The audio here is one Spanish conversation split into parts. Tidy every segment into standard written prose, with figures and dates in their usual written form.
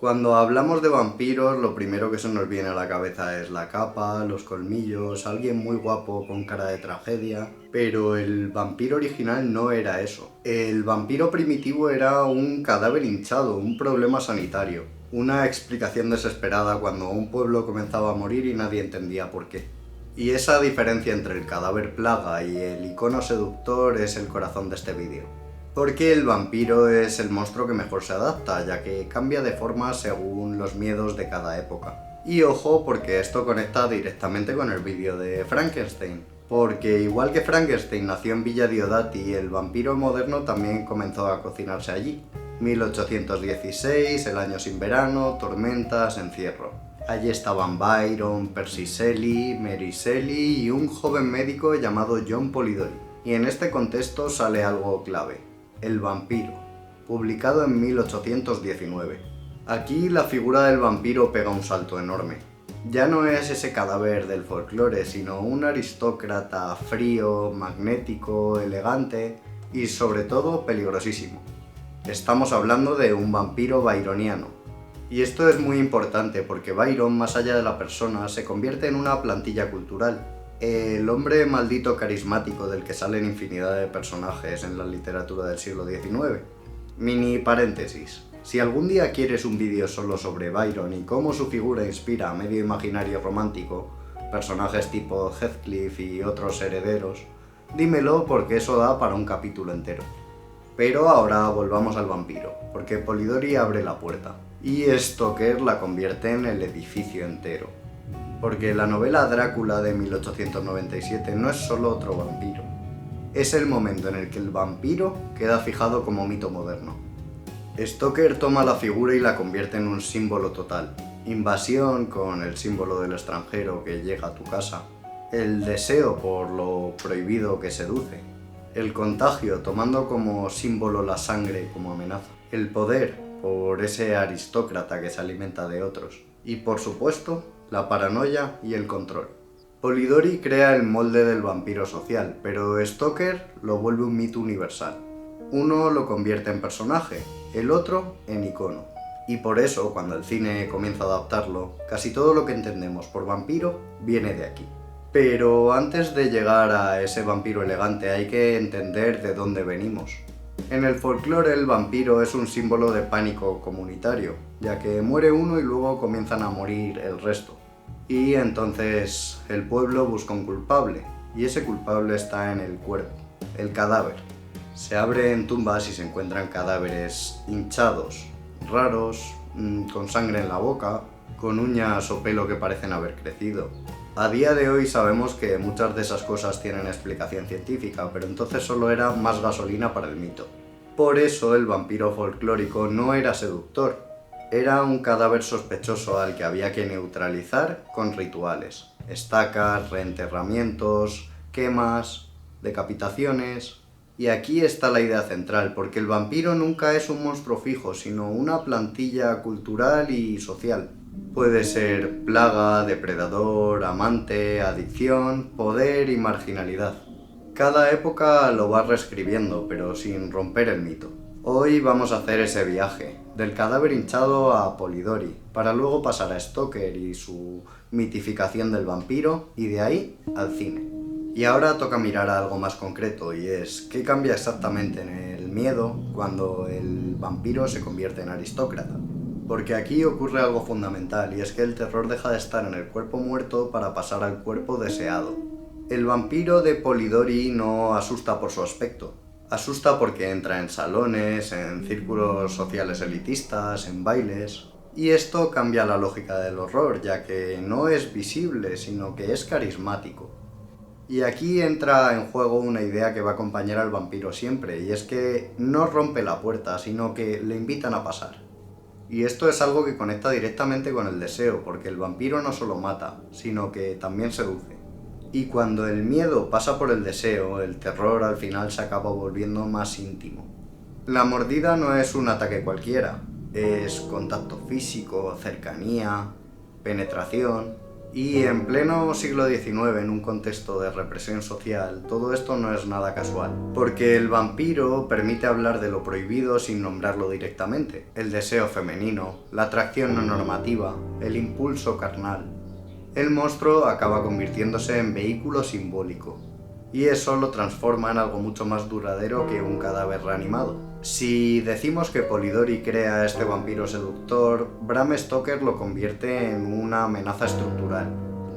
Cuando hablamos de vampiros, lo primero que se nos viene a la cabeza es la capa, los colmillos, alguien muy guapo con cara de tragedia. Pero el vampiro original no era eso. El vampiro primitivo era un cadáver hinchado, un problema sanitario. Una explicación desesperada cuando un pueblo comenzaba a morir y nadie entendía por qué. Y esa diferencia entre el cadáver plaga y el icono seductor es el corazón de este vídeo. Porque el vampiro es el monstruo que mejor se adapta, ya que cambia de forma según los miedos de cada época. Y ojo, porque esto conecta directamente con el vídeo de Frankenstein. Porque igual que Frankenstein nació en Villa Diodati, el vampiro moderno también comenzó a cocinarse allí. 1816, el año sin verano, tormentas, encierro. Allí estaban Byron, Percy Shelley, Mary Shelley y un joven médico llamado John Polidori. Y en este contexto sale algo clave. El vampiro, publicado en 1819. Aquí la figura del vampiro pega un salto enorme. Ya no es ese cadáver del folclore, sino un aristócrata frío, magnético, elegante y sobre todo peligrosísimo. Estamos hablando de un vampiro byroniano. Y esto es muy importante porque Byron, más allá de la persona, se convierte en una plantilla cultural. El hombre maldito carismático del que salen infinidad de personajes en la literatura del siglo XIX. Mini paréntesis. Si algún día quieres un vídeo solo sobre Byron y cómo su figura inspira a medio imaginario romántico, personajes tipo Heathcliff y otros herederos, dímelo porque eso da para un capítulo entero. Pero ahora volvamos al vampiro, porque Polidori abre la puerta, y Stoker la convierte en el edificio entero. Porque la novela Drácula de 1897 no es solo otro vampiro. Es el momento en el que el vampiro queda fijado como mito moderno. Stoker toma la figura y la convierte en un símbolo total. Invasión con el símbolo del extranjero que llega a tu casa. El deseo por lo prohibido que seduce. El contagio tomando como símbolo la sangre como amenaza. El poder por ese aristócrata que se alimenta de otros. Y por supuesto, la paranoia y el control. Polidori crea el molde del vampiro social, pero Stoker lo vuelve un mito universal. Uno lo convierte en personaje, el otro en icono. Y por eso, cuando el cine comienza a adaptarlo, casi todo lo que entendemos por vampiro viene de aquí. Pero antes de llegar a ese vampiro elegante hay que entender de dónde venimos. En el folclore el vampiro es un símbolo de pánico comunitario, ya que muere uno y luego comienzan a morir el resto. Y entonces el pueblo busca un culpable, y ese culpable está en el cuerpo, el cadáver. Se abren tumbas y se encuentran cadáveres hinchados, raros, con sangre en la boca, con uñas o pelo que parecen haber crecido. A día de hoy sabemos que muchas de esas cosas tienen explicación científica, pero entonces solo era más gasolina para el mito. Por eso el vampiro folclórico no era seductor, era un cadáver sospechoso al que había que neutralizar con rituales. Estacas, reenterramientos, quemas, decapitaciones. Y aquí está la idea central, porque el vampiro nunca es un monstruo fijo, sino una plantilla cultural y social. Puede ser plaga, depredador, amante, adicción, poder y marginalidad. Cada época lo va reescribiendo, pero sin romper el mito. Hoy vamos a hacer ese viaje, del cadáver hinchado a Polidori, para luego pasar a Stoker y su mitificación del vampiro, y de ahí al cine. Y ahora toca mirar a algo más concreto, y es ¿qué cambia exactamente en el miedo cuando el vampiro se convierte en aristócrata? Porque aquí ocurre algo fundamental, y es que el terror deja de estar en el cuerpo muerto para pasar al cuerpo deseado. El vampiro de Polidori no asusta por su aspecto. Asusta porque entra en salones, en círculos sociales elitistas, en bailes. Y esto cambia la lógica del horror, ya que no es visible, sino que es carismático. Y aquí entra en juego una idea que va a acompañar al vampiro siempre, y es que no rompe la puerta, sino que le invitan a pasar. Y esto es algo que conecta directamente con el deseo, porque el vampiro no solo mata, sino que también seduce. Y cuando el miedo pasa por el deseo, el terror al final se acaba volviendo más íntimo. La mordida no es un ataque cualquiera, es contacto físico, cercanía, penetración. Y en pleno siglo XIX, en un contexto de represión social, todo esto no es nada casual, porque el vampiro permite hablar de lo prohibido sin nombrarlo directamente, el deseo femenino, la atracción no normativa, el impulso carnal. El monstruo acaba convirtiéndose en vehículo simbólico, y eso lo transforma en algo mucho más duradero que un cadáver reanimado. Si decimos que Polidori crea a este vampiro seductor, Bram Stoker lo convierte en una amenaza estructural.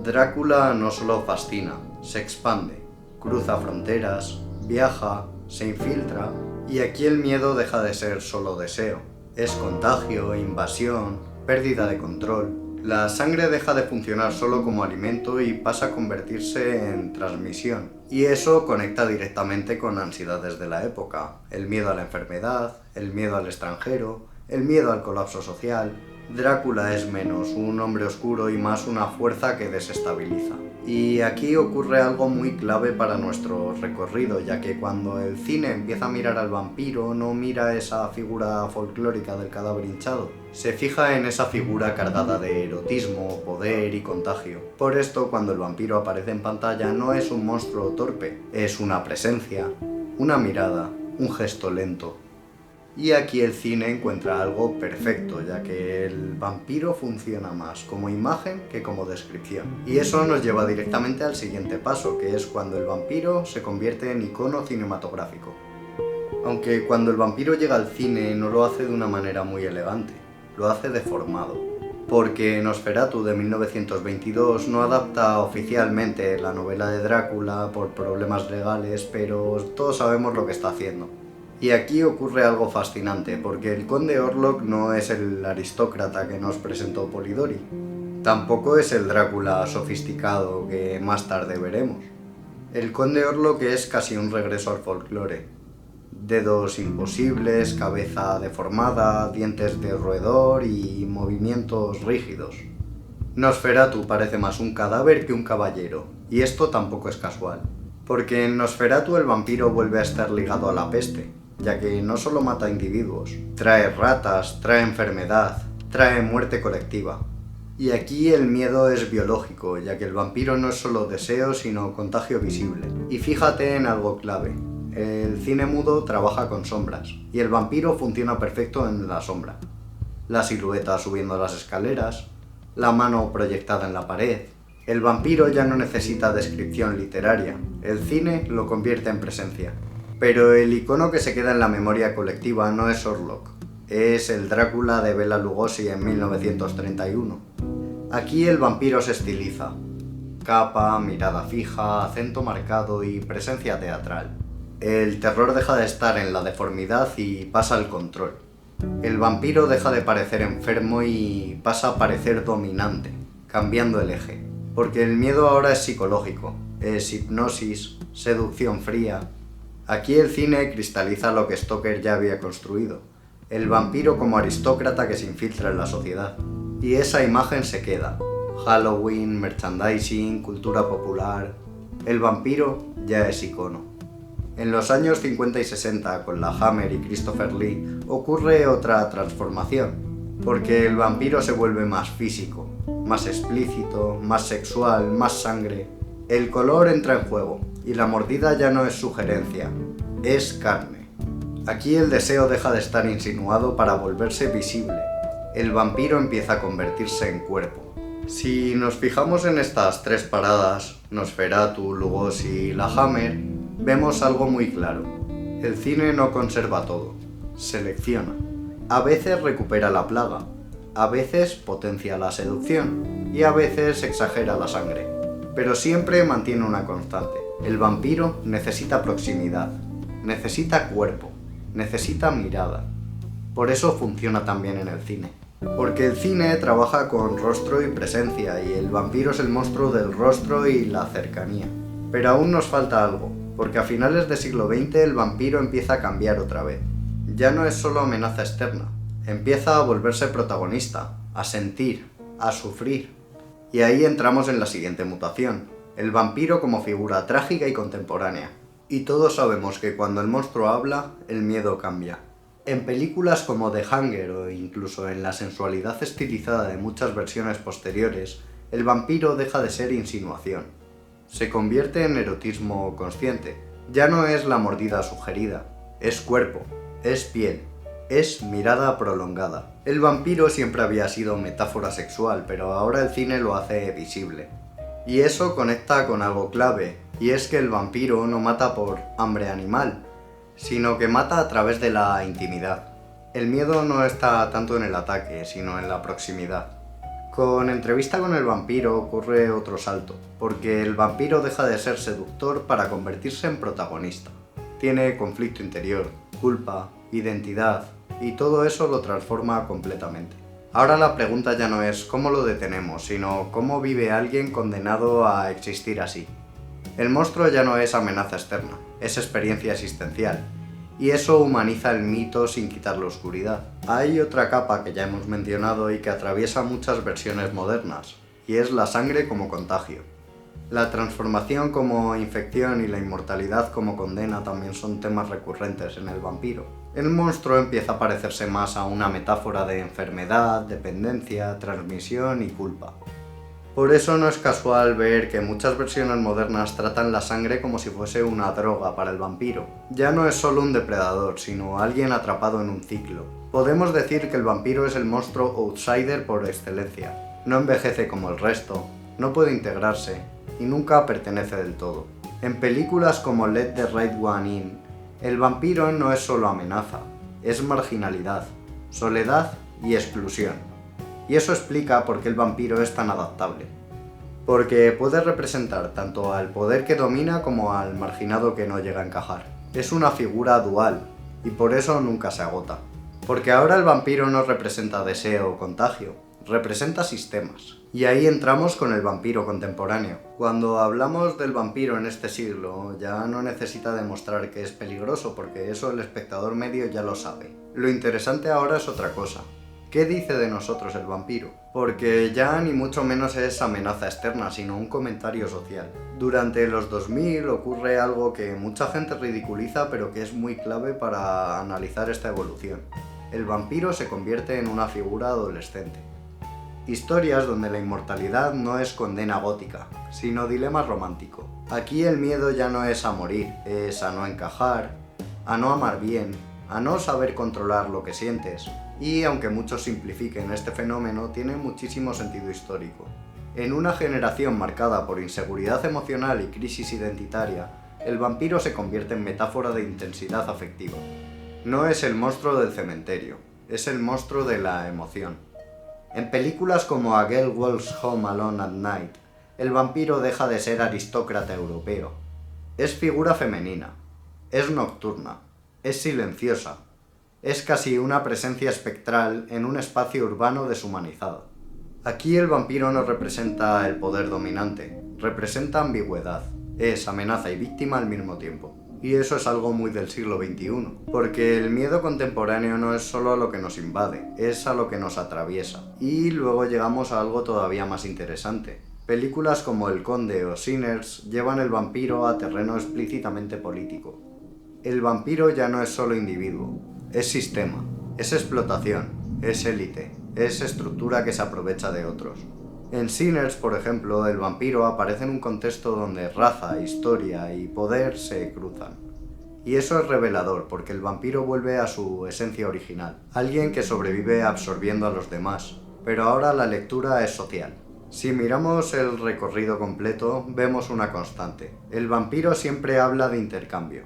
Drácula no solo fascina, se expande, cruza fronteras, viaja, se infiltra, y aquí el miedo deja de ser solo deseo. Es contagio, invasión, pérdida de control. La sangre deja de funcionar solo como alimento y pasa a convertirse en transmisión. Y eso conecta directamente con ansiedades de la época. El miedo a la enfermedad, el miedo al extranjero, el miedo al colapso social. Drácula es menos un hombre oscuro y más una fuerza que desestabiliza. Y aquí ocurre algo muy clave para nuestro recorrido, ya que cuando el cine empieza a mirar al vampiro, no mira esa figura folclórica del cadáver hinchado. Se fija en esa figura cargada de erotismo, poder y contagio. Por esto, cuando el vampiro aparece en pantalla, no es un monstruo torpe, es una presencia, una mirada, un gesto lento. Y aquí el cine encuentra algo perfecto, ya que el vampiro funciona más como imagen que como descripción. Y eso nos lleva directamente al siguiente paso, que es cuando el vampiro se convierte en icono cinematográfico. Aunque cuando el vampiro llega al cine no lo hace de una manera muy elegante, lo hace deformado. Porque Nosferatu de 1922 no adapta oficialmente la novela de Drácula por problemas legales, pero todos sabemos lo que está haciendo. Y aquí ocurre algo fascinante, porque el conde Orlok no es el aristócrata que nos presentó Polidori. Tampoco es el Drácula sofisticado que más tarde veremos. El conde Orlok es casi un regreso al folclore. Dedos imposibles, cabeza deformada, dientes de roedor y movimientos rígidos. Nosferatu parece más un cadáver que un caballero, y esto tampoco es casual. Porque en Nosferatu el vampiro vuelve a estar ligado a la peste, ya que no solo mata individuos, trae ratas, trae enfermedad, trae muerte colectiva. Y aquí el miedo es biológico, ya que el vampiro no es solo deseo, sino contagio visible. Y fíjate en algo clave, el cine mudo trabaja con sombras, y el vampiro funciona perfecto en la sombra. La silueta subiendo las escaleras, la mano proyectada en la pared. El vampiro ya no necesita descripción literaria, el cine lo convierte en presencia. Pero el icono que se queda en la memoria colectiva no es Orlok, es el Drácula de Bela Lugosi en 1931. Aquí el vampiro se estiliza. Capa, mirada fija, acento marcado y presencia teatral. El terror deja de estar en la deformidad y pasa al control. El vampiro deja de parecer enfermo y pasa a parecer dominante, cambiando el eje. Porque el miedo ahora es psicológico, es hipnosis, seducción fría. Aquí el cine cristaliza lo que Stoker ya había construido, el vampiro como aristócrata que se infiltra en la sociedad. Y esa imagen se queda. Halloween, merchandising, cultura popular. El vampiro ya es icono. En los años 50 y 60, con la Hammer y Christopher Lee, ocurre otra transformación, porque el vampiro se vuelve más físico, más explícito, más sexual, más sangre. El color entra en juego, y la mordida ya no es sugerencia, es carne. Aquí el deseo deja de estar insinuado para volverse visible. El vampiro empieza a convertirse en cuerpo. Si nos fijamos en estas tres paradas, Nosferatu, Lugosi y la Hammer, vemos algo muy claro. El cine no conserva todo, selecciona. A veces recupera la plaga, a veces potencia la seducción y a veces exagera la sangre. Pero siempre mantiene una constante. El vampiro necesita proximidad, necesita cuerpo, necesita mirada. Por eso funciona tan bien en el cine. Porque el cine trabaja con rostro y presencia, y el vampiro es el monstruo del rostro y la cercanía. Pero aún nos falta algo, porque a finales del siglo XX el vampiro empieza a cambiar otra vez. Ya no es solo amenaza externa, empieza a volverse protagonista, a sentir, a sufrir. Y ahí entramos en la siguiente mutación, el vampiro como figura trágica y contemporánea. Y todos sabemos que cuando el monstruo habla, el miedo cambia. En películas como The Hunger o incluso en la sensualidad estilizada de muchas versiones posteriores, El vampiro deja de ser insinuación. Se convierte en erotismo consciente. Ya no es la mordida sugerida, es cuerpo, es piel, es mirada prolongada. El vampiro siempre había sido metáfora sexual, pero ahora el cine lo hace visible. Y eso conecta con algo clave, y es que el vampiro no mata por hambre animal, sino que mata a través de la intimidad. El miedo no está tanto en el ataque, sino en la proximidad. Con Entrevista con el vampiro ocurre otro salto, porque el vampiro deja de ser seductor para convertirse en protagonista. Tiene conflicto interior, culpa, identidad, y todo eso lo transforma completamente. Ahora la pregunta ya no es cómo lo detenemos, sino cómo vive alguien condenado a existir así. El monstruo ya no es amenaza externa, es experiencia existencial, y eso humaniza el mito sin quitar la oscuridad. Hay otra capa que ya hemos mencionado y que atraviesa muchas versiones modernas, y es la sangre como contagio. La transformación como infección y la inmortalidad como condena también son temas recurrentes en el vampiro. El monstruo empieza a parecerse más a una metáfora de enfermedad, dependencia, transmisión y culpa. Por eso no es casual ver que muchas versiones modernas tratan la sangre como si fuese una droga para el vampiro. Ya no es solo un depredador, sino alguien atrapado en un ciclo. Podemos decir que el vampiro es el monstruo outsider por excelencia. No envejece como el resto, no puede integrarse y nunca pertenece del todo. En películas como Let the Right One In, el vampiro no es solo amenaza, es marginalidad, soledad y exclusión. Y eso explica por qué el vampiro es tan adaptable. Porque puede representar tanto al poder que domina como al marginado que no llega a encajar. Es una figura dual, y por eso nunca se agota. Porque ahora el vampiro no representa deseo o contagio, representa sistemas. Y ahí entramos con el vampiro contemporáneo. Cuando hablamos del vampiro en este siglo, ya no necesita demostrar que es peligroso, porque eso el espectador medio ya lo sabe. Lo interesante ahora es otra cosa. ¿Qué dice de nosotros el vampiro? Porque ya ni mucho menos es amenaza externa, sino un comentario social. Durante los 2000 ocurre algo que mucha gente ridiculiza, pero que es muy clave para analizar esta evolución. El vampiro se convierte en una figura adolescente. Historias donde la inmortalidad no es condena gótica, sino dilema romántico. Aquí el miedo ya no es a morir, es a no encajar, a no amar bien, a no saber controlar lo que sientes. Y aunque muchos simplifiquen este fenómeno, tiene muchísimo sentido histórico. En una generación marcada por inseguridad emocional y crisis identitaria, el vampiro se convierte en metáfora de intensidad afectiva. No es el monstruo del cementerio, es el monstruo de la emoción. En películas como A Girl Walks Home Alone at Night, el vampiro deja de ser aristócrata europeo. Es figura femenina, es nocturna, es silenciosa, es casi una presencia espectral en un espacio urbano deshumanizado. Aquí el vampiro no representa el poder dominante, representa ambigüedad, es amenaza y víctima al mismo tiempo. Y eso es algo muy del siglo XXI, porque el miedo contemporáneo no es solo a lo que nos invade, es a lo que nos atraviesa. Y luego llegamos a algo todavía más interesante. Películas como El Conde o Sinners llevan el vampiro a terreno explícitamente político. El vampiro ya no es solo individuo, es sistema, es explotación, es élite, es estructura que se aprovecha de otros. En Sinners, por ejemplo, el vampiro aparece en un contexto donde raza, historia y poder se cruzan. Y eso es revelador, porque el vampiro vuelve a su esencia original, alguien que sobrevive absorbiendo a los demás, pero ahora la lectura es social. Si miramos el recorrido completo, vemos una constante. El vampiro siempre habla de intercambio,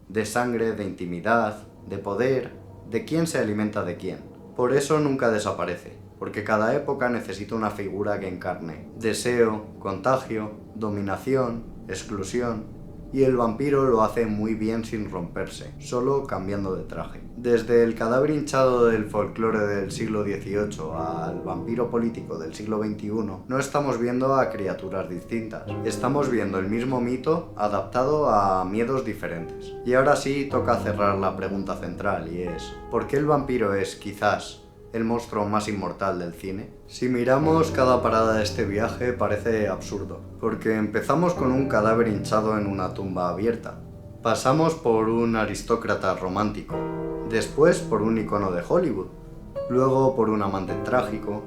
de sangre, de intimidad, de poder, de quién se alimenta de quién. Por eso nunca desaparece, porque cada época necesita una figura que encarne deseo, contagio, dominación, exclusión, y el vampiro lo hace muy bien sin romperse, solo cambiando de traje. Desde el cadáver hinchado del folclore del siglo XVIII al vampiro político del siglo XXI, no estamos viendo a criaturas distintas, estamos viendo el mismo mito adaptado a miedos diferentes. Y ahora sí toca cerrar la pregunta central, y es ¿por qué el vampiro es, quizás, el monstruo más inmortal del cine? Si miramos cada parada de este viaje parece absurdo, porque empezamos con un cadáver hinchado en una tumba abierta, pasamos por un aristócrata romántico, después por un icono de Hollywood, luego por un amante trágico,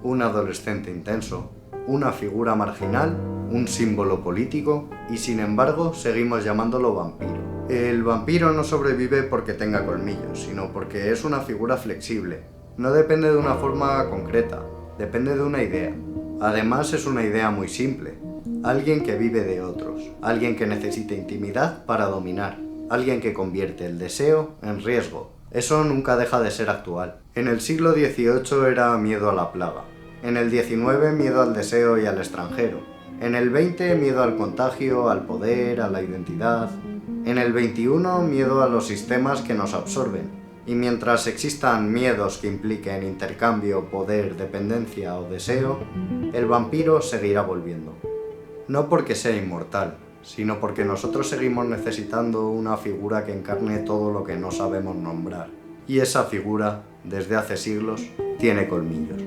un adolescente intenso, una figura marginal, un símbolo político, y sin embargo seguimos llamándolo vampiro. El vampiro no sobrevive porque tenga colmillos, sino porque es una figura flexible. No depende de una forma concreta, depende de una idea. Además es una idea muy simple. Alguien que vive de otros, alguien que necesita intimidad para dominar, alguien que convierte el deseo en riesgo. Eso nunca deja de ser actual. En el siglo XVIII era miedo a la plaga. En el XIX miedo al deseo y al extranjero. En el XX miedo al contagio, al poder, a la identidad. En el XXI miedo a los sistemas que nos absorben. Y mientras existan miedos que impliquen intercambio, poder, dependencia o deseo, el vampiro seguirá volviendo. No porque sea inmortal, sino porque nosotros seguimos necesitando una figura que encarne todo lo que no sabemos nombrar. Y esa figura, desde hace siglos, tiene colmillos.